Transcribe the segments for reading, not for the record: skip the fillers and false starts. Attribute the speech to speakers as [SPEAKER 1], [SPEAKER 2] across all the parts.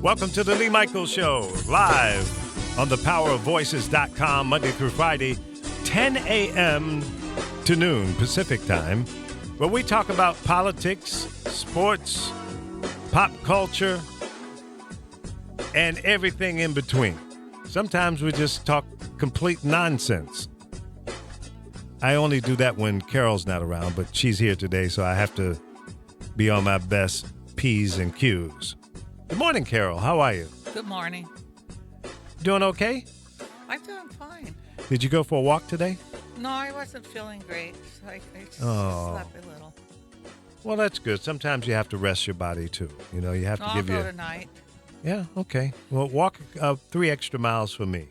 [SPEAKER 1] Welcome to the Lee Michaels Show, live on thepowerofvoices.com, Monday through Friday, 10 a.m. to noon Pacific time, where we talk about politics, sports, pop culture, and everything in between. Sometimes we just talk complete nonsense. I only do that when Carol's not around, but she's here today, so I have to be on my best P's and Q's. Good morning, Carol. How are you?
[SPEAKER 2] Good morning.
[SPEAKER 1] Doing okay?
[SPEAKER 2] I'm doing fine.
[SPEAKER 1] Did you go for a walk today?
[SPEAKER 2] No, I wasn't feeling great. So I just slept a little.
[SPEAKER 1] Well, that's good. Sometimes you have to rest your body, too. You know, you have to
[SPEAKER 2] I'll
[SPEAKER 1] give
[SPEAKER 2] go
[SPEAKER 1] you...
[SPEAKER 2] tonight.
[SPEAKER 1] Yeah, okay. Well, walk 3 extra miles for me.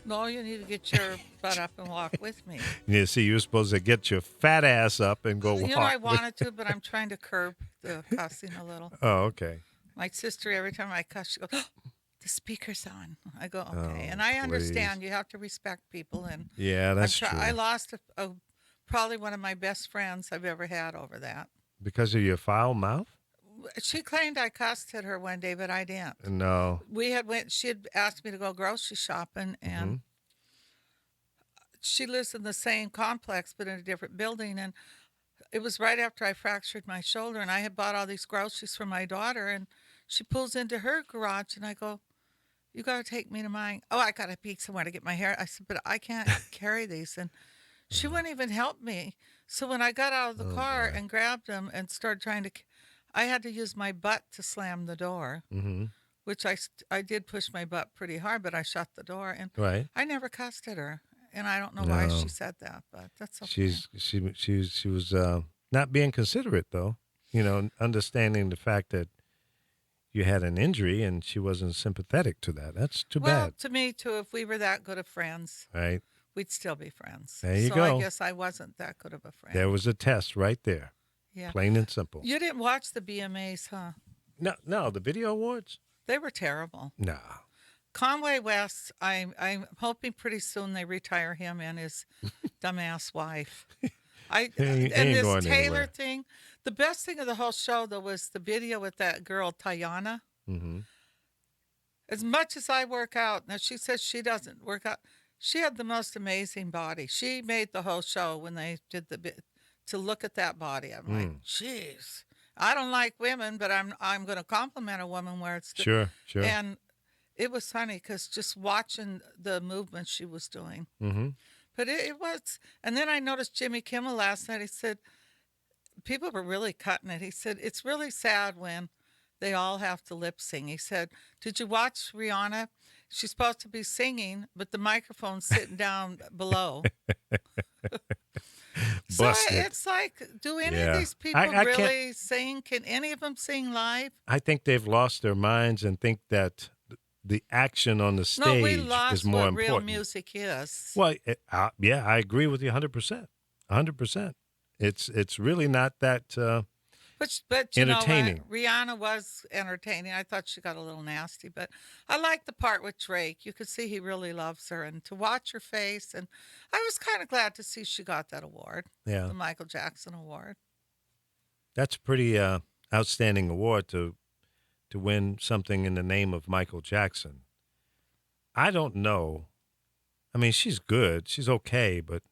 [SPEAKER 2] No, you need to get your butt up and walk with me.
[SPEAKER 1] You see, you're supposed to get your fat ass up and go walk.
[SPEAKER 2] You know, I wanted to, but I'm trying to curb the cussing a little.
[SPEAKER 1] Oh, okay.
[SPEAKER 2] My sister, every time I cuss, she goes, oh, the speaker's on. I go, okay.
[SPEAKER 1] Oh,
[SPEAKER 2] and I
[SPEAKER 1] please.
[SPEAKER 2] understand you have to respect people. And
[SPEAKER 1] Yeah, that's true.
[SPEAKER 2] I lost probably one of my best friends I've ever had over that.
[SPEAKER 1] Because of your foul mouth?
[SPEAKER 2] She claimed I cussed at her one day, but I didn't.
[SPEAKER 1] No.
[SPEAKER 2] She had asked me to go grocery shopping, and she lives in the same complex, but in a different building. And it was right after I fractured my shoulder, and I had bought all these groceries for my daughter, and she pulls into her garage, and I go, you got to take me to mine. Oh, I got to peek somewhere to get my hair. I said, but I can't carry these. And she wouldn't even help me. So when I got out of the car and grabbed them and started trying to, I had to use my butt to slam the door, which I did push my butt pretty hard, but I shut the door. And I never cussed at her. And I don't know why she said that, but that's okay.
[SPEAKER 1] She was not being considerate, though. You know, understanding the fact that you had an injury and she wasn't sympathetic to that. That's too bad.
[SPEAKER 2] Well, to me, too, if we were that good of friends,
[SPEAKER 1] right,
[SPEAKER 2] we'd still be friends.
[SPEAKER 1] There you
[SPEAKER 2] so
[SPEAKER 1] go.
[SPEAKER 2] I guess I wasn't that good of a friend.
[SPEAKER 1] There was a test right there.
[SPEAKER 2] Yeah.
[SPEAKER 1] Plain and simple.
[SPEAKER 2] You didn't watch the BMAs, huh?
[SPEAKER 1] No, the video awards?
[SPEAKER 2] They were terrible.
[SPEAKER 1] No.
[SPEAKER 2] Conway West, I'm hoping pretty soon they retire him and his dumbass wife. And this Taylor thing, the best thing of the whole show, though, was the video with that girl, Tayana. As much as I work out, now she says she doesn't work out, she had the most amazing body. She made the whole show when they did the bit to look at that body. I'm like, jeez. I don't like women, but I'm going to compliment a woman where it's
[SPEAKER 1] Sure.
[SPEAKER 2] And it was funny because just watching the movement she was doing. But it was, and then I noticed Jimmy Kimmel last night. He said, people were really cutting it. He said, it's really sad when they all have to lip sing. He said, did you watch Rihanna? She's supposed to be singing, but the microphone's sitting down below. So it's like, do any of these people really sing? Can any of them sing live?
[SPEAKER 1] I think they've lost their minds and think that the action on the stage
[SPEAKER 2] no, we lost
[SPEAKER 1] is more
[SPEAKER 2] what
[SPEAKER 1] important.
[SPEAKER 2] Real music is.
[SPEAKER 1] Well, yeah, I agree with you 100%. 100%. It's really not that
[SPEAKER 2] but you
[SPEAKER 1] entertaining.
[SPEAKER 2] Know what? Rihanna was entertaining. I thought she got a little nasty, but I liked the part with Drake. You could see he really loves her, and to watch her face, and I was kind of glad to see she got that award, the Michael Jackson Award.
[SPEAKER 1] That's a pretty outstanding award to win something in the name of Michael Jackson. I don't know. I mean, she's good. She's okay, but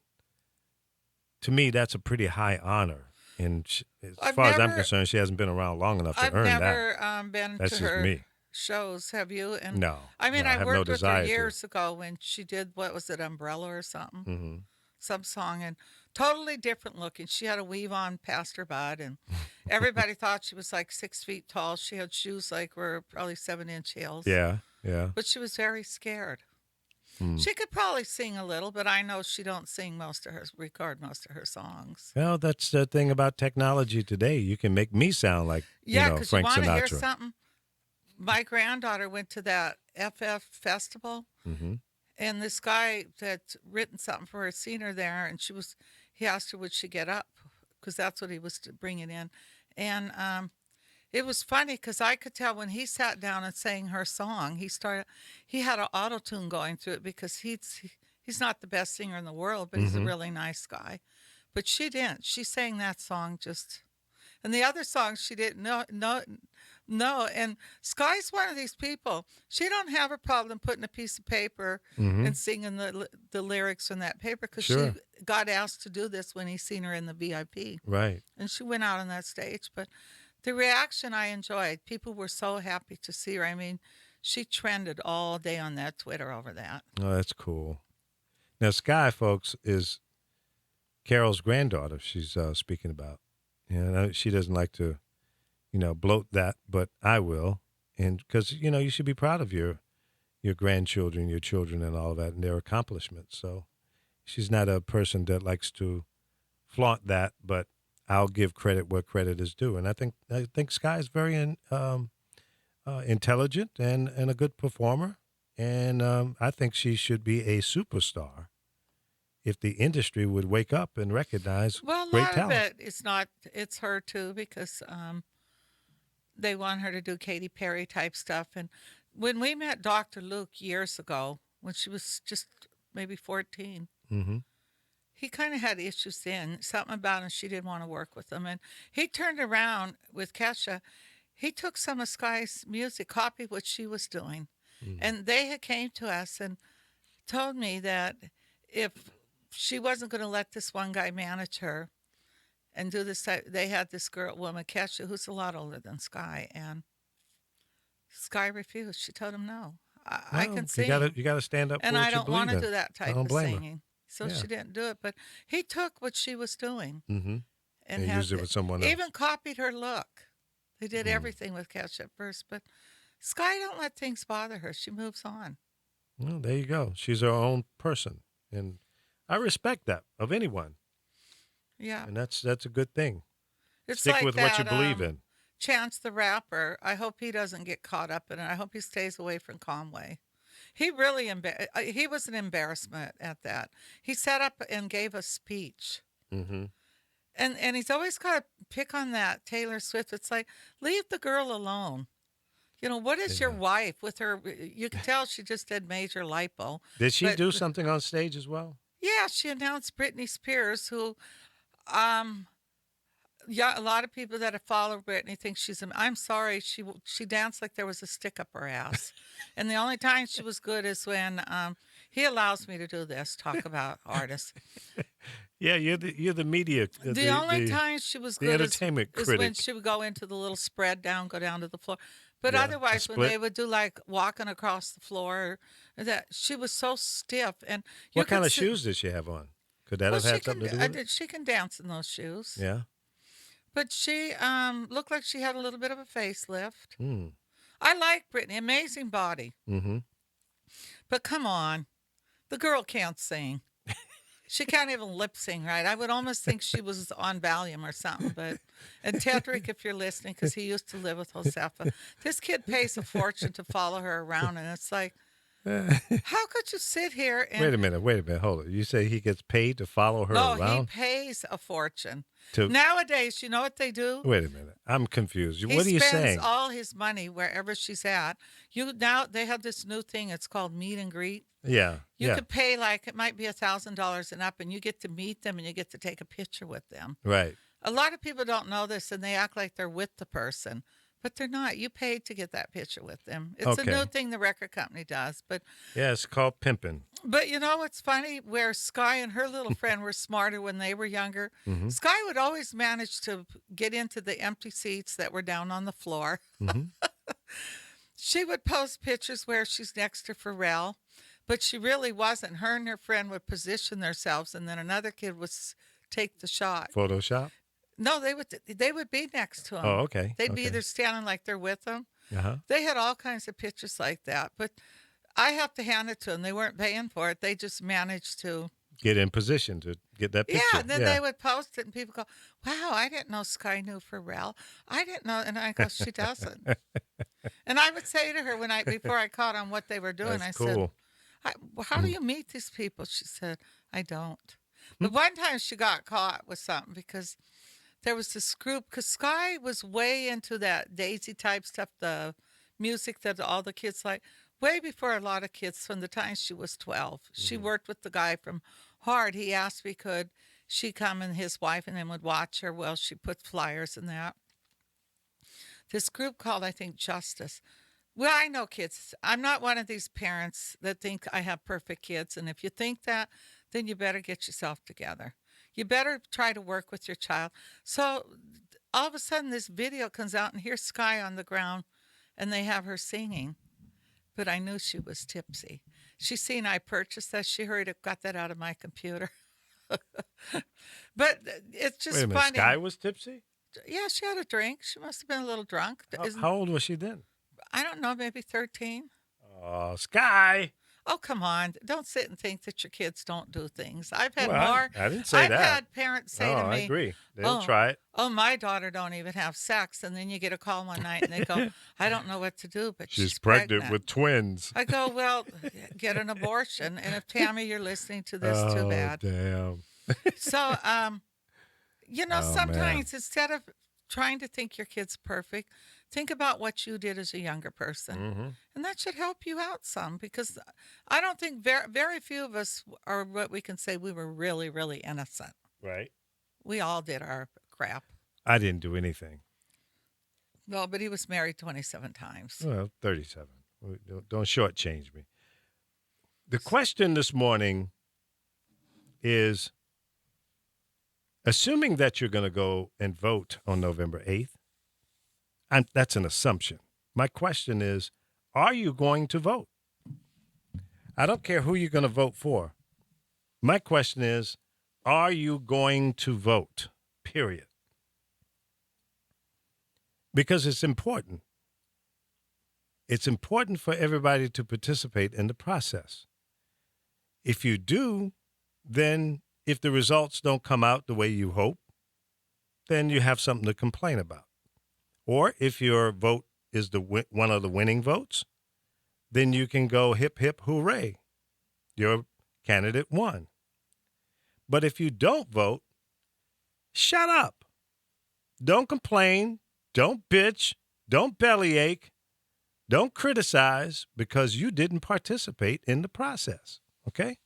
[SPEAKER 1] to me, that's a pretty high honor. And as far as I'm concerned, she hasn't been around long enough to earn that.
[SPEAKER 2] I've never been
[SPEAKER 1] that's
[SPEAKER 2] to
[SPEAKER 1] just
[SPEAKER 2] her
[SPEAKER 1] me.
[SPEAKER 2] shows. Have you? And
[SPEAKER 1] no.
[SPEAKER 2] I mean,
[SPEAKER 1] no,
[SPEAKER 2] I worked with her
[SPEAKER 1] to.
[SPEAKER 2] years ago when she did, what was it, Umbrella or something? Some song, and totally different looking. She had a weave on past her butt, and everybody thought she was like 6 feet tall. She had shoes like were probably 7-inch heels.
[SPEAKER 1] Yeah.
[SPEAKER 2] But she was very scared. She could probably sing a little, but I know she don't record most of her songs.
[SPEAKER 1] Well, that's the thing about technology today. You can make me sound like Frank Sinatra.
[SPEAKER 2] You want to hear something? My granddaughter went to that FF festival, and this guy that's written something for her, seen her there, and he asked her would she get up, because that's what he was bringing in, and it was funny because I could tell when he sat down and sang her song, he had an auto-tune going through it because he's not the best singer in the world, but he's a really nice guy. But she didn't. She sang that song and the other songs she didn't know. No, and Sky's one of these people. She don't have a problem putting a piece of paper
[SPEAKER 1] Mm-hmm.
[SPEAKER 2] and singing the lyrics from that paper because she
[SPEAKER 1] Sure.
[SPEAKER 2] got asked to do this when he seen her in the VIP,
[SPEAKER 1] Right.
[SPEAKER 2] and she went out on that stage. But the reaction I enjoyed. People were so happy to see her. I mean, she trended all day on that Twitter over that.
[SPEAKER 1] Oh, that's cool. Now, Sky, folks, is Carol's granddaughter. She's speaking about. Yeah, she doesn't like to, bloat that, but I will, and because you should be proud of your grandchildren, your children, and all of that, and their accomplishments. So she's not a person that likes to flaunt that, but I'll give credit where credit is due. And I think Sky is very intelligent and a good performer, and I think she should be a superstar if the industry would wake up and recognize
[SPEAKER 2] Well, a
[SPEAKER 1] great
[SPEAKER 2] lot of
[SPEAKER 1] talent.
[SPEAKER 2] it is not. It's her too because they want her to do Katy Perry type stuff. And when we met Dr. Luke years ago, when she was just maybe 14,
[SPEAKER 1] Mm-hmm.
[SPEAKER 2] he kind of had issues then. Something about him, she didn't want to work with him. And he turned around with Kesha. He took some of Sky's music, copied what she was doing.
[SPEAKER 1] Mm.
[SPEAKER 2] And they had came to us and told me that if she wasn't going to let this one guy manage her and do this type, they had this woman, Kesha, who's a lot older than Sky. And Sky refused. She told him no. I
[SPEAKER 1] Well,
[SPEAKER 2] can
[SPEAKER 1] you
[SPEAKER 2] sing,
[SPEAKER 1] gotta stand up for
[SPEAKER 2] and
[SPEAKER 1] what
[SPEAKER 2] I
[SPEAKER 1] you
[SPEAKER 2] don't want
[SPEAKER 1] believe
[SPEAKER 2] to
[SPEAKER 1] in.
[SPEAKER 2] do that
[SPEAKER 1] I
[SPEAKER 2] type
[SPEAKER 1] don't
[SPEAKER 2] of
[SPEAKER 1] blame her.
[SPEAKER 2] singing. So
[SPEAKER 1] Yeah.
[SPEAKER 2] she didn't do it. But he took what she was doing
[SPEAKER 1] Mm-hmm.
[SPEAKER 2] and
[SPEAKER 1] And use it with someone else.
[SPEAKER 2] even copied her look. They did
[SPEAKER 1] Mm.
[SPEAKER 2] everything with Kesha at first, but Sky don't let things bother her. She moves on.
[SPEAKER 1] Well, there you go. She's her own person, and I respect that of anyone,
[SPEAKER 2] Yeah,
[SPEAKER 1] and that's a good thing.
[SPEAKER 2] it's
[SPEAKER 1] Stick
[SPEAKER 2] like
[SPEAKER 1] with what you
[SPEAKER 2] that.
[SPEAKER 1] believe in.
[SPEAKER 2] Chance the Rapper. I hope he doesn't get caught up in it. I hope he stays away from Conway. He really he was an embarrassment at that. He sat up and gave a speech.
[SPEAKER 1] Mm-hmm.
[SPEAKER 2] And he's always got to pick on that Taylor Swift. It's like, leave the girl alone. What is your
[SPEAKER 1] Yeah.
[SPEAKER 2] wife with her? You can tell she just did major lipo.
[SPEAKER 1] Did she
[SPEAKER 2] But
[SPEAKER 1] do something on stage as well?
[SPEAKER 2] yeah, she announced Britney Spears, who, um, yeah, a lot of people that have followed Britney think she's. I'm sorry, she danced like there was a stick up her ass, and the only time she was good is when he allows me to do this. Talk about artists.
[SPEAKER 1] Yeah, you're the media,
[SPEAKER 2] The only time she was
[SPEAKER 1] the
[SPEAKER 2] good
[SPEAKER 1] entertainment
[SPEAKER 2] is when
[SPEAKER 1] critic.
[SPEAKER 2] she would go into the little spread down, go down to the floor. But
[SPEAKER 1] Yeah, the
[SPEAKER 2] otherwise, when
[SPEAKER 1] split.
[SPEAKER 2] they would do like walking across the floor, that she was so stiff, and you
[SPEAKER 1] What kind
[SPEAKER 2] could
[SPEAKER 1] of
[SPEAKER 2] see.
[SPEAKER 1] shoes did she have on? Could that
[SPEAKER 2] Well,
[SPEAKER 1] have had something to do with it?
[SPEAKER 2] she can dance in those shoes,
[SPEAKER 1] Yeah.
[SPEAKER 2] but she looked like she had a little bit of a facelift.
[SPEAKER 1] Mm.
[SPEAKER 2] I like Britney, amazing body,
[SPEAKER 1] Mm-hmm.
[SPEAKER 2] but come on, the girl can't sing. She can't even lip sing right. I would almost think she was on Valium or something. And Tedrick, if you're listening, because he used to live with Josefa, this kid pays a fortune to follow her around, and it's like, how could you sit here and
[SPEAKER 1] Wait a minute, hold it. You say he gets paid to follow her
[SPEAKER 2] no? He
[SPEAKER 1] around?
[SPEAKER 2] pays a fortune.
[SPEAKER 1] To
[SPEAKER 2] Nowadays, you know what they do?
[SPEAKER 1] Wait a minute, I'm confused.
[SPEAKER 2] He
[SPEAKER 1] What are you
[SPEAKER 2] spends
[SPEAKER 1] saying?
[SPEAKER 2] all his money wherever she's at. Now they have this new thing. It's called meet and greet.
[SPEAKER 1] Yeah,
[SPEAKER 2] You
[SPEAKER 1] yeah,
[SPEAKER 2] could pay like it might be $1,000 and up, and you get to meet them and you get to take a picture with them.
[SPEAKER 1] right.
[SPEAKER 2] A lot of people don't know this, and they act like they're with the person, but they're not. You paid to get that picture with them. It's a new
[SPEAKER 1] Okay.
[SPEAKER 2] thing the record company does.
[SPEAKER 1] Yeah, it's called pimping.
[SPEAKER 2] But you know what's funny? Where Sky and her little friend were smarter when they were younger.
[SPEAKER 1] Mm-hmm.
[SPEAKER 2] Sky would always manage to get into the empty seats that were down on the floor.
[SPEAKER 1] Mm-hmm.
[SPEAKER 2] She would post pictures where she's next to Pharrell, but she really wasn't. Her and her friend would position themselves, and then another kid would take the shot.
[SPEAKER 1] Photoshop.
[SPEAKER 2] No, they would be next to him.
[SPEAKER 1] Oh, okay.
[SPEAKER 2] They'd be
[SPEAKER 1] okay.
[SPEAKER 2] either standing like they're with him.
[SPEAKER 1] Uh-huh.
[SPEAKER 2] They had all kinds of pictures like that, but I have to hand it to them. They weren't paying for it. They just managed to.
[SPEAKER 1] Get in position to get that picture.
[SPEAKER 2] Yeah, and then they would post it, and people go, "Wow, I didn't know Sky knew Pharrell. I didn't know." And I go, "She doesn't." And I would say to her before I caught on what they were doing,
[SPEAKER 1] That's
[SPEAKER 2] I said,
[SPEAKER 1] cool.
[SPEAKER 2] "How do you meet these people?" She said, "I don't." But one time she got caught with something because there was this group, because Sky was way into that Daisy type stuff, the music that all the kids like, way before a lot of kids from the time she was 12. She worked with the guy from Hard. He asked me could she come and his wife and then would watch her while she put flyers in that. this group called, I think, Justice. Well, I know kids. I'm not one of these parents that think I have perfect kids. And if you think that, then you better get yourself together. You better try to work with your child. So all of a sudden, this video comes out, and here's Sky on the ground, and they have her singing. But I knew she was tipsy. She seen I purchased that. She hurried up, got that out of my computer. But it's just
[SPEAKER 1] Wait a minute,
[SPEAKER 2] funny.
[SPEAKER 1] Sky was tipsy?
[SPEAKER 2] Yeah, she had a drink. She must have been a little drunk.
[SPEAKER 1] How old was she then?
[SPEAKER 2] I don't know, maybe 13.
[SPEAKER 1] Oh, Sky.
[SPEAKER 2] Oh, come on. Don't sit and think that your kids don't do things. I've had
[SPEAKER 1] Well,
[SPEAKER 2] more.
[SPEAKER 1] I didn't say
[SPEAKER 2] I've
[SPEAKER 1] that.
[SPEAKER 2] had parents say to
[SPEAKER 1] I
[SPEAKER 2] me,
[SPEAKER 1] agree. They'll
[SPEAKER 2] "Oh,
[SPEAKER 1] try it.
[SPEAKER 2] oh, my daughter don't even have sex." And then you get a call one night and they go, "I don't know what to do, but she's pregnant
[SPEAKER 1] with twins.
[SPEAKER 2] I go, "Well, get an abortion." And if Tammy, you're listening to this, too bad.
[SPEAKER 1] Damn.
[SPEAKER 2] So,
[SPEAKER 1] Oh,
[SPEAKER 2] sometimes instead of trying to think your kid's perfect, think about what you did as a younger person.
[SPEAKER 1] Mm-hmm.
[SPEAKER 2] And that should help you out some, because I don't think very few of us are what we can say we were really, really innocent.
[SPEAKER 1] Right.
[SPEAKER 2] We all did our crap.
[SPEAKER 1] I didn't do anything.
[SPEAKER 2] No, but he was married 27 times.
[SPEAKER 1] Well, 37. Don't shortchange me. The question this morning is, assuming that you're going to go and vote on November 8th, and that's an assumption. My question is, are you going to vote? I don't care who you're going to vote for. My question is, are you going to vote? Period. Because it's important. It's important for everybody to participate in the process. If you do, then if the results don't come out the way you hope, then you have something to complain about. Or if your vote is one of the winning votes, then you can go hip, hip, hooray. Your candidate won. But if you don't vote, shut up. Don't complain. Don't bitch. Don't bellyache. Don't criticize, because you didn't participate in the process. Okay?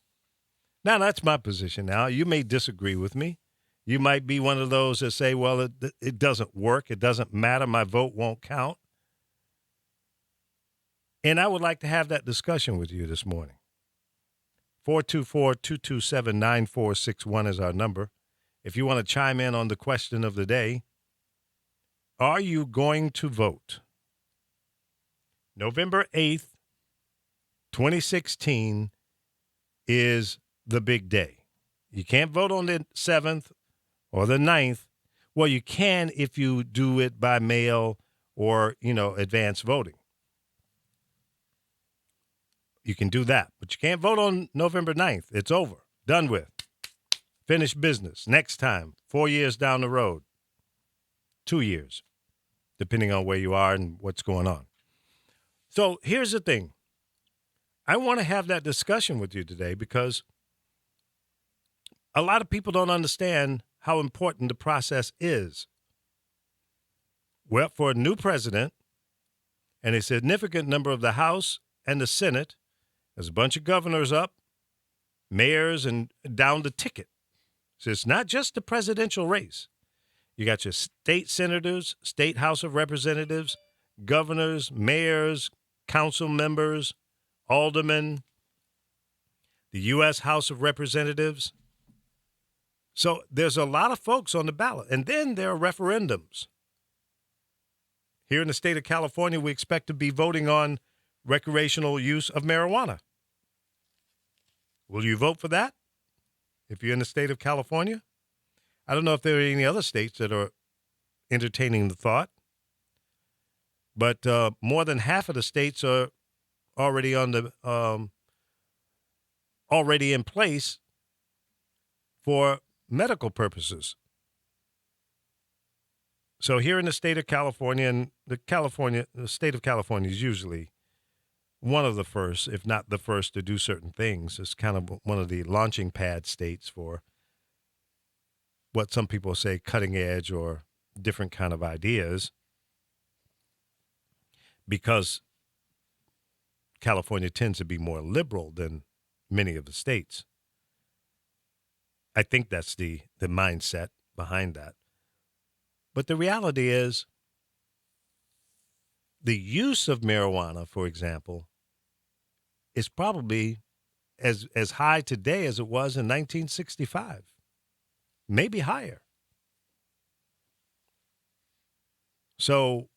[SPEAKER 1] Now, that's my position. Now, you may disagree with me. You might be one of those that say, well, it doesn't work. It doesn't matter. My vote won't count. And I would like to have that discussion with you this morning. 424-227-9461 is our number. If you want to chime in on the question of the day, are you going to vote? November 8th, 2016 is the big day. You can't vote on the 7th or the 9th. Well, you can if you do it by mail or, advance voting. You can do that, but you can't vote on November 9th. It's over. Done with. Finished business. Next time, 4 years down the road. 2 years, depending on where you are and what's going on. So here's the thing. I want to have that discussion with you today because a lot of people don't understand how important the process is. Well, for a new president and a significant number of the House and the Senate, there's a bunch of governors up, mayors, and down the ticket. So it's not just the presidential race. You got your state senators, state House of Representatives, governors, mayors, council members, aldermen, the U.S. House of Representatives. So there's a lot of folks on the ballot. And then there are referendums. Here in the state of California, we expect to be voting on recreational use of marijuana. Will you vote for that if you're in the state of California? I don't know if there are any other states that are entertaining the thought, but more than half of the states are already already in place for medical purposes. So here in the state of California, and the state of California is usually one of the first, if not the first, to do certain things. It's kind of one of the launching pad states for what some people say cutting edge or different kind of ideas, because California tends to be more liberal than many of the states. I think that's the mindset behind that. But the reality is, the use of marijuana, for example, is probably as high today as it was in 1965, maybe higher. So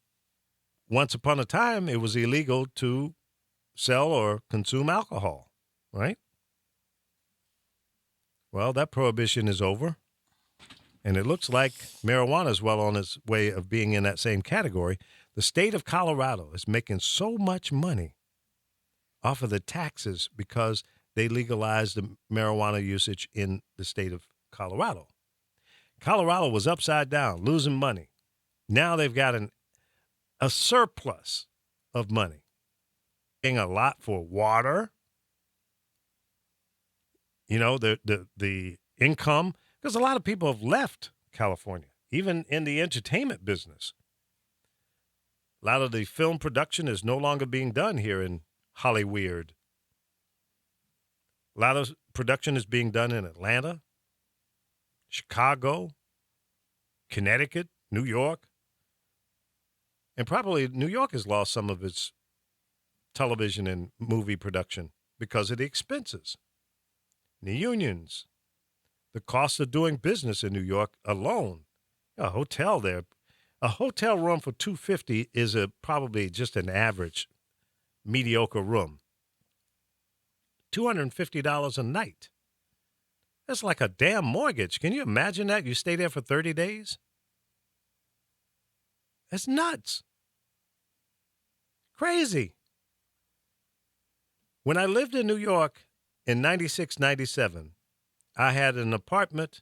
[SPEAKER 1] once upon a time, it was illegal to sell or consume alcohol, right? Well, that prohibition is over, and it looks like marijuana is well on its way of being in that same category. The state of Colorado is making so much money off of the taxes because they legalized the marijuana usage in the state of Colorado. Colorado was upside down, losing money. Now they've got a surplus of money. Paying a lot for water. You know, the income, because a lot of people have left California, even in the entertainment business. A lot of the film production is no longer being done here in Hollyweird. A lot of production is being done in Atlanta, Chicago, Connecticut, New York. And probably New York has lost some of its television and movie production because of the expenses, the unions, the cost of doing business in New York alone. A hotel there, a hotel room for $250 is probably just an average, mediocre room. $250 a night. That's like a damn mortgage. Can you imagine that? You stay there for 30 days? That's nuts. Crazy. When I lived in New York in 96, 97, I had an apartment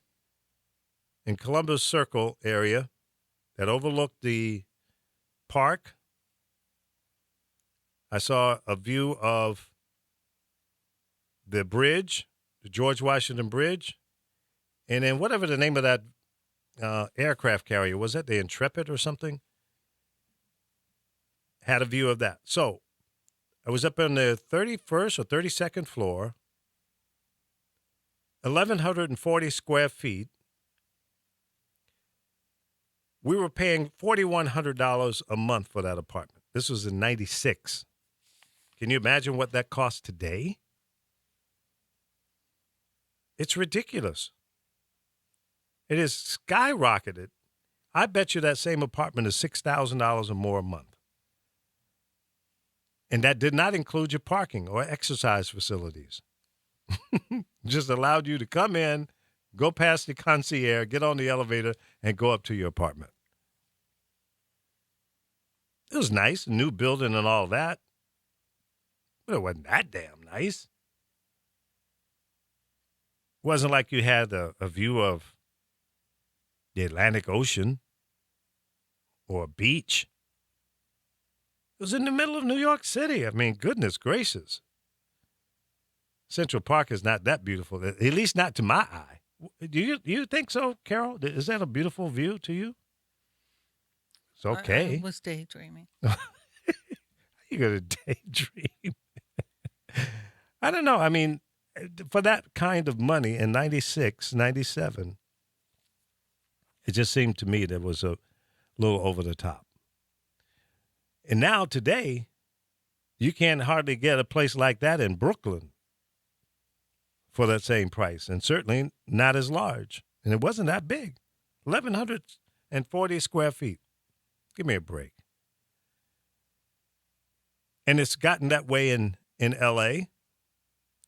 [SPEAKER 1] in Columbus Circle area that overlooked the park. I saw a view of the bridge, the George Washington Bridge, and then whatever the name of that aircraft carrier was, that the Intrepid or something, had a view of that. So I was up on the 31st or 32nd floor, 1,140 square feet. We were paying $4,100 a month for that apartment. This was in 96. Can you imagine what that costs today? It's ridiculous. It is skyrocketed. I bet you that same apartment is $6,000 or more a month. And that did not include your parking or exercise facilities. Just allowed you to come in, go past the concierge, get on the elevator, and go up to your apartment. It was nice, a new building and all that. But it wasn't that damn nice. It wasn't like you had a view of the Atlantic Ocean or a beach. It was in the middle of New York City. I mean, goodness gracious. Central Park is not that beautiful, at least not to my eye. Do you think so, Carol? Is that a beautiful view to you? It's okay.
[SPEAKER 2] I was daydreaming.
[SPEAKER 1] You're going to daydream. I don't know. I mean, for that kind of money in 96, 97, it just seemed to me that was a little over the top. And now today, you can't hardly get a place like that in Brooklyn for that same price, and certainly not as large. And it wasn't that big. 1,140 square feet. Give me a break. And it's gotten that way in L.A.,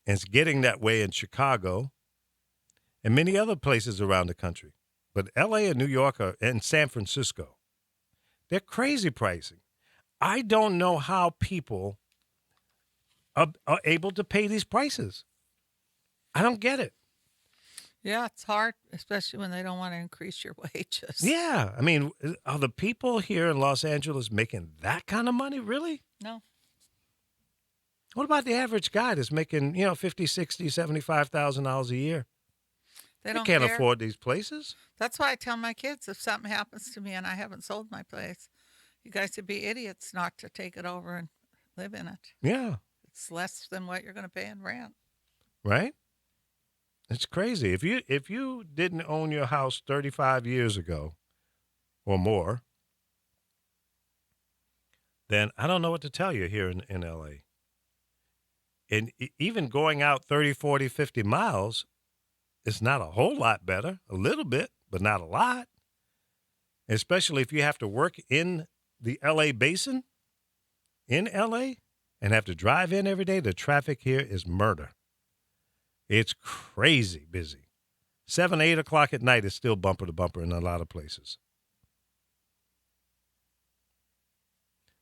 [SPEAKER 1] and it's getting that way in Chicago and many other places around the country. But L.A. and New York and San Francisco, they're crazy pricing. I don't know how people are able to pay these prices. I don't get it.
[SPEAKER 2] Yeah, it's hard, especially when they don't want to increase your wages.
[SPEAKER 1] Yeah. I mean, are the people here in Los Angeles making that kind of money, really?
[SPEAKER 2] No.
[SPEAKER 1] What about the average guy that's making, $50,000, $60,000, $75,000 a year?
[SPEAKER 2] They
[SPEAKER 1] They
[SPEAKER 2] don't
[SPEAKER 1] can't
[SPEAKER 2] care.
[SPEAKER 1] afford these places.
[SPEAKER 2] That's why I tell my kids, if something happens to me and I haven't sold my place, you guys would be idiots not to take it over and live in it.
[SPEAKER 1] Yeah.
[SPEAKER 2] It's less than what you're going to pay in rent.
[SPEAKER 1] Right? It's crazy. If you didn't own your house 35 years ago or more, then I don't know what to tell you here in LA. And even going out 30, 40, 50 miles is not a whole lot better. A little bit, but not a lot. Especially if you have to work in the LA basin, in LA, and have to drive in every day. The traffic here is murder. It's crazy busy. 7, 8 o'clock at night is still bumper to bumper in a lot of places.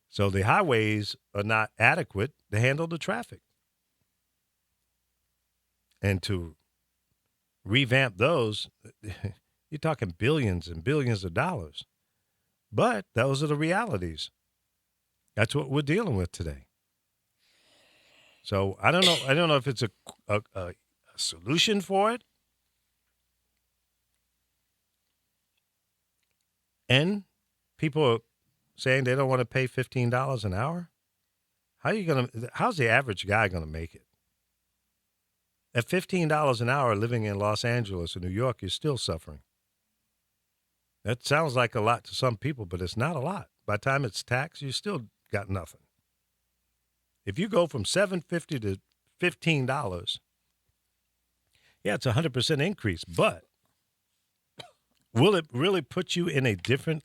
[SPEAKER 1] So the highways are not adequate to handle the traffic. And to revamp those, you're talking billions and billions of dollars. But those are the realities. That's what we're dealing with today. So I don't know. I don't know if it's a solution for it. And people are saying they don't want to pay $15 an hour. How's the average guy gonna make it? At $15 an hour living in Los Angeles or New York, you're still suffering. That sounds like a lot to some people, but it's not a lot. By the time it's taxed, you still got nothing. If you go from $7.50 to $15, yeah, it's a 100% increase. But will it really put you in a different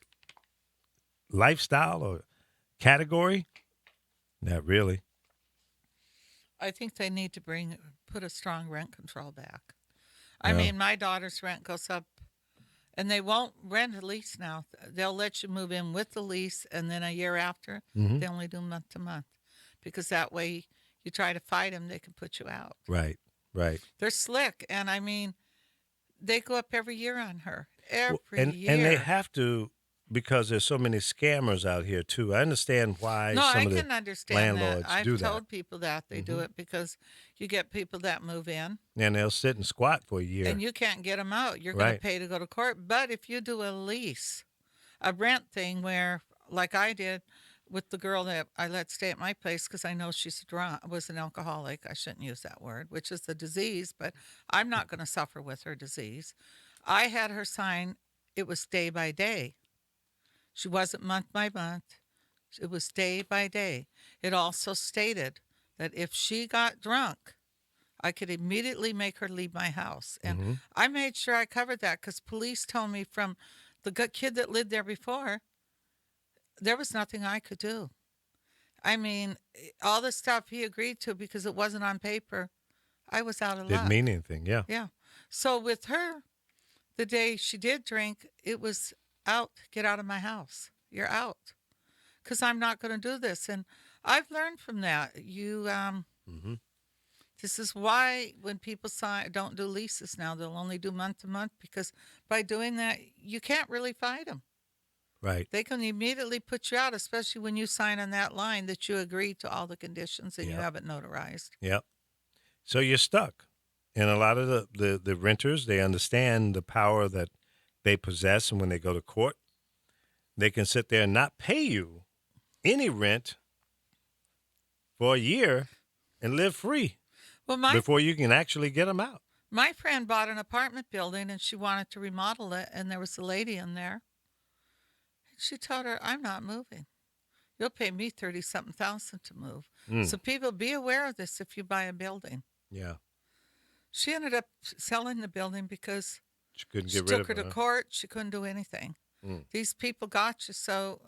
[SPEAKER 1] lifestyle or category? Not really.
[SPEAKER 2] I think they need to put a strong rent control back. I
[SPEAKER 1] Yeah.
[SPEAKER 2] mean, my daughter's rent goes up, and they won't rent a lease now. They'll let you move in with the lease, and then a year after, they only do month to month, because that way you try to fight them, they can put you out.
[SPEAKER 1] Right.
[SPEAKER 2] They're slick, and I mean, they go up every year on her. Every
[SPEAKER 1] and
[SPEAKER 2] year.
[SPEAKER 1] they have to, because there's so many scammers out here too. I understand why
[SPEAKER 2] No,
[SPEAKER 1] some
[SPEAKER 2] I
[SPEAKER 1] of
[SPEAKER 2] can
[SPEAKER 1] the
[SPEAKER 2] understand
[SPEAKER 1] landlords
[SPEAKER 2] that. I've
[SPEAKER 1] do
[SPEAKER 2] told
[SPEAKER 1] that,
[SPEAKER 2] people that they do it because you get people that move in,
[SPEAKER 1] and they'll sit and squat for a year.
[SPEAKER 2] and you can't get them out. You're going
[SPEAKER 1] Right.
[SPEAKER 2] to pay to go to court. But if you do a lease, a rent thing where, like I did with the girl that I let stay at my place because I know she's was an alcoholic. I shouldn't use that word, which is a disease, but I'm not going to suffer with her disease. I had her sign, it was day by day. She wasn't month by month. It was day by day. It also stated that if she got drunk, I could immediately make her leave my house. And I made sure I covered that because police told me from the kid that lived there before, there was nothing I could do. I mean, all the stuff he agreed to because it wasn't on paper, I was out of luck.
[SPEAKER 1] Didn't mean anything. Yeah.
[SPEAKER 2] Yeah. So with her, the day she did drink, it was out. Get out of my house. You're out. Because I'm not going to do this. And I've learned from that. This is why when people don't do leases now, they'll only do month to month, because by doing that, you can't really fight them.
[SPEAKER 1] Right.
[SPEAKER 2] They can immediately put you out, especially when you sign on that line that you agree to all the conditions and you
[SPEAKER 1] Yep.
[SPEAKER 2] have it notarized.
[SPEAKER 1] Yep. So you're stuck. And a lot of the renters, they understand the power that they possess, and when they go to court, they can sit there and not pay you any rent for a year and live free
[SPEAKER 2] Well,
[SPEAKER 1] before you can actually get them out.
[SPEAKER 2] my friend bought an apartment building and she wanted to remodel it, and there was a lady in there. She told her, I'm not moving. You'll pay me 30-something thousand to move. So people, be aware of this if you buy a building.
[SPEAKER 1] Yeah.
[SPEAKER 2] She ended up selling the building because
[SPEAKER 1] She couldn't
[SPEAKER 2] she
[SPEAKER 1] get rid
[SPEAKER 2] took
[SPEAKER 1] of
[SPEAKER 2] her
[SPEAKER 1] it.
[SPEAKER 2] to court. She couldn't do anything. These people got you. So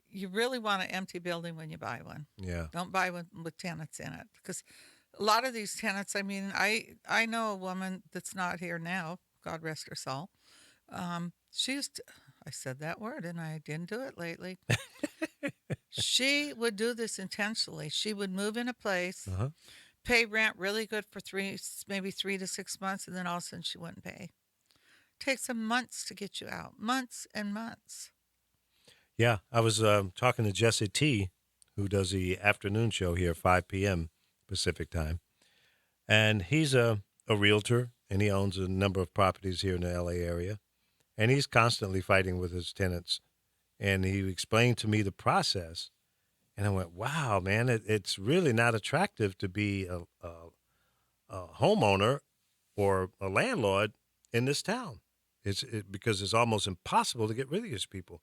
[SPEAKER 2] you really want an empty building when you buy one.
[SPEAKER 1] Yeah.
[SPEAKER 2] Don't buy one with tenants in it, because a lot of these tenants, I mean, I know a woman that's not here now, God rest her soul. She used to, I said that word and I didn't do it lately. She would do this intentionally. She would move in a place, pay rent really good for maybe 3 to 6 months, and then all of a sudden she wouldn't pay. Takes them months to get you out, months and months.
[SPEAKER 1] Yeah. I was talking to Jesse T., who does the afternoon show here, 5 p.m. Pacific time. And he's a realtor, and he owns a number of properties here in the L.A. area. And he's constantly fighting with his tenants. And he explained to me the process. And I went, wow, man, it's really not attractive to be a homeowner or a landlord in this town. Because it's almost impossible to get rid of these people.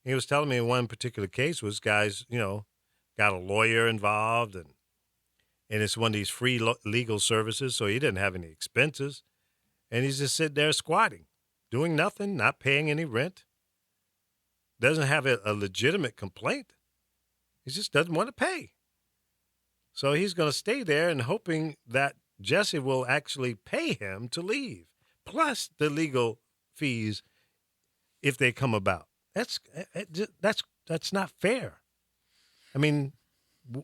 [SPEAKER 1] He was telling me in one particular case was guys, got a lawyer involved, and it's one of these free legal services, so he didn't have any expenses. And he's just sitting there squatting, doing nothing, not paying any rent, doesn't have a legitimate complaint. He just doesn't want to pay. So he's going to stay there and hoping that Jesse will actually pay him to leave, plus the legal fees if they come about. That's not fair. I mean,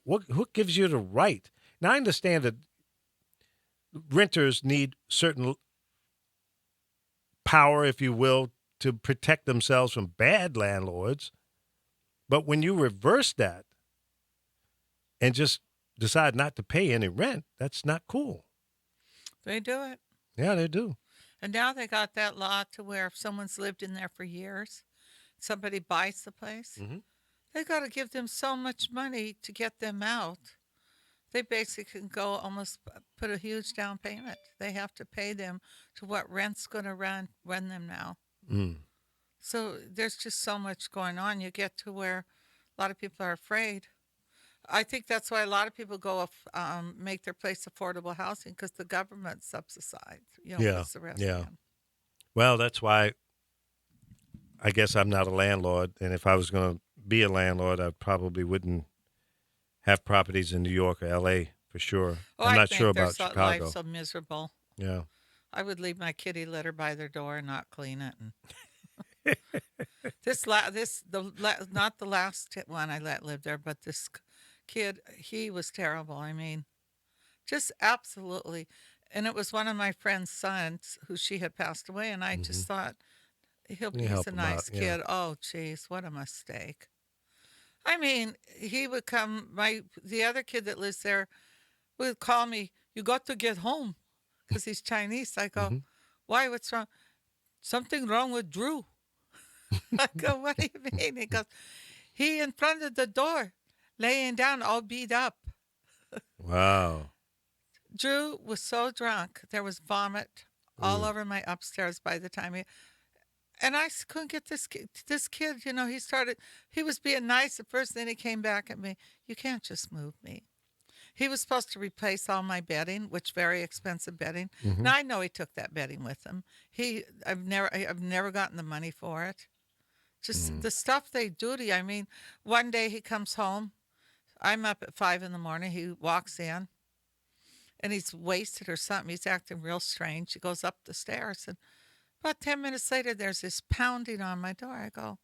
[SPEAKER 1] what gives you the right? Now, I understand that renters need certain power, if you will, to protect themselves from bad landlords. But when you reverse that and just decide not to pay any rent, that's not cool.
[SPEAKER 2] They do it.
[SPEAKER 1] Yeah, they do.
[SPEAKER 2] And now they got that law to where if someone's lived in there for years, somebody buys the place, they got to give them so much money to get them out. They basically can go almost put a huge down payment. They have to pay them to what rent's going to run them now. So there's just so much going on. You get to where a lot of people are afraid. I think that's why a lot of people go make their place affordable housing, because the government subsidize, puts the rest in.
[SPEAKER 1] Well, that's why I guess I'm not a landlord, and if I was going to be a landlord, I probably wouldn't have properties in New York or L.A. for sure. I'm not sure about Chicago.
[SPEAKER 2] Life's so miserable.
[SPEAKER 1] Yeah.
[SPEAKER 2] I would leave my kitty litter by their door and not clean it. And not the last one I let live there, but this kid, he was terrible. I mean, just absolutely. And it was one of my friend's sons who she had passed away, and I just thought, he's a nice kid. Yeah. Oh, geez, what a mistake. I mean, he would come, the other kid that lives there would call me, you got to get home, because he's Chinese. I go, why, what's wrong? Something wrong with Drew. I go, what do you mean? He goes, he in front of the door, laying down, all beat up.
[SPEAKER 1] Wow.
[SPEAKER 2] Drew was so drunk, there was vomit all over my upstairs by the time and I couldn't get this kid, he was being nice at first, then he came back at me. You can't just move me. He was supposed to replace all my bedding, which very expensive bedding. Now I know he took that bedding with him. I've never gotten the money for it. Just the stuff they do to you. I mean, one day he comes home. I'm up at 5 a.m. He walks in, and he's wasted or something. He's acting real strange. He goes up the stairs, and about 10 minutes later, there's this pounding on my door. I go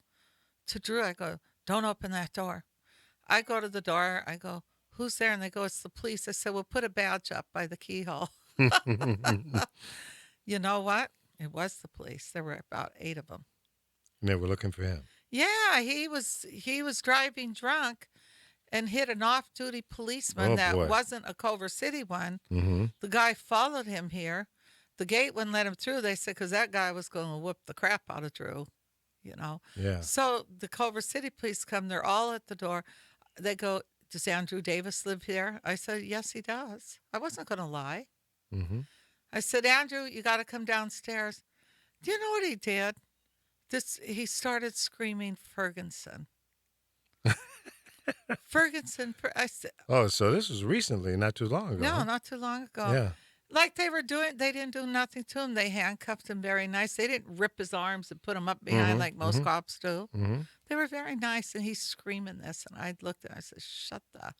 [SPEAKER 2] to Drew, don't open that door. I go to the door. I go, who's there? And they go, it's the police. I said, well, put a badge up by the keyhole. You know what? It was the police. There were about 8 of them.
[SPEAKER 1] And they were looking for him.
[SPEAKER 2] Yeah, he was driving drunk and hit an off-duty policeman wasn't a Culver City one. The guy followed him here. The gate wouldn't let him through. They said, because that guy was going to whoop the crap out of Drew,
[SPEAKER 1] Yeah.
[SPEAKER 2] So the Culver City police come. They're all at the door. They go, does Andrew Davis live here? I said, yes, he does. I wasn't going to lie. I said, Andrew, you got to come downstairs. Do you know what he did? He started screaming Ferguson. Ferguson. I said,
[SPEAKER 1] oh, so this was recently, not too long ago.
[SPEAKER 2] No, not too long ago.
[SPEAKER 1] Yeah.
[SPEAKER 2] Like they didn't do nothing to him. They handcuffed him very nice. They didn't rip his arms and put him up behind like most cops do. They were very nice, and he's screaming this. And I looked at him, I said, shut the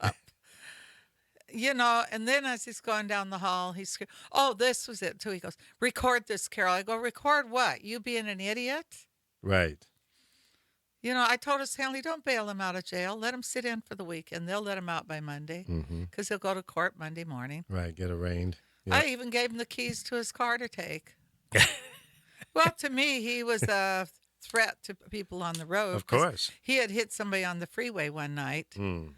[SPEAKER 2] up. And then as he's going down the hall, he's screaming, oh, this was it, too. He goes, record this, Carol. I go, record what? You being an idiot?
[SPEAKER 1] Right.
[SPEAKER 2] I told his family, don't bail him out of jail. Let him sit in for the weekend. They'll let him out by Monday because he'll go to court Monday morning.
[SPEAKER 1] Right, get arraigned.
[SPEAKER 2] Yep. I even gave him the keys to his car to take. Well, to me, he was a threat to people on the road.
[SPEAKER 1] Of course.
[SPEAKER 2] He had hit somebody on the freeway one night.
[SPEAKER 1] Well,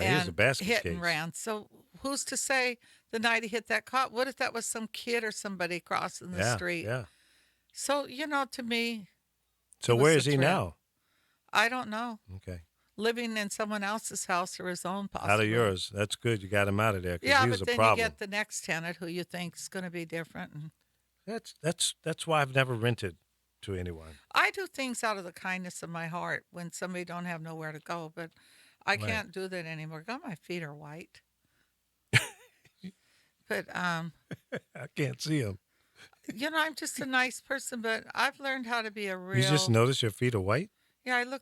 [SPEAKER 1] he was a basket
[SPEAKER 2] hit
[SPEAKER 1] case.
[SPEAKER 2] And ran. So who's to say the night he hit that cop, what if that was some kid or somebody crossing the street?
[SPEAKER 1] Yeah.
[SPEAKER 2] So, to me.
[SPEAKER 1] So where is he now?
[SPEAKER 2] I don't know.
[SPEAKER 1] Okay.
[SPEAKER 2] Living in someone else's house or his own, possibly.
[SPEAKER 1] Out of yours. That's good. You got him out of there.
[SPEAKER 2] Yeah,
[SPEAKER 1] he was
[SPEAKER 2] but then
[SPEAKER 1] a problem.
[SPEAKER 2] You get the next tenant who you think is going to be different.
[SPEAKER 1] That's why I've never rented to anyone.
[SPEAKER 2] I do things out of the kindness of my heart when somebody don't have nowhere to go, but I
[SPEAKER 1] Right.
[SPEAKER 2] can't do that anymore. God, my feet are white. But
[SPEAKER 1] I can't see them.
[SPEAKER 2] I'm just a nice person, but I've learned how to be a
[SPEAKER 1] You just
[SPEAKER 2] real.
[SPEAKER 1] notice your feet are white?
[SPEAKER 2] Yeah, I look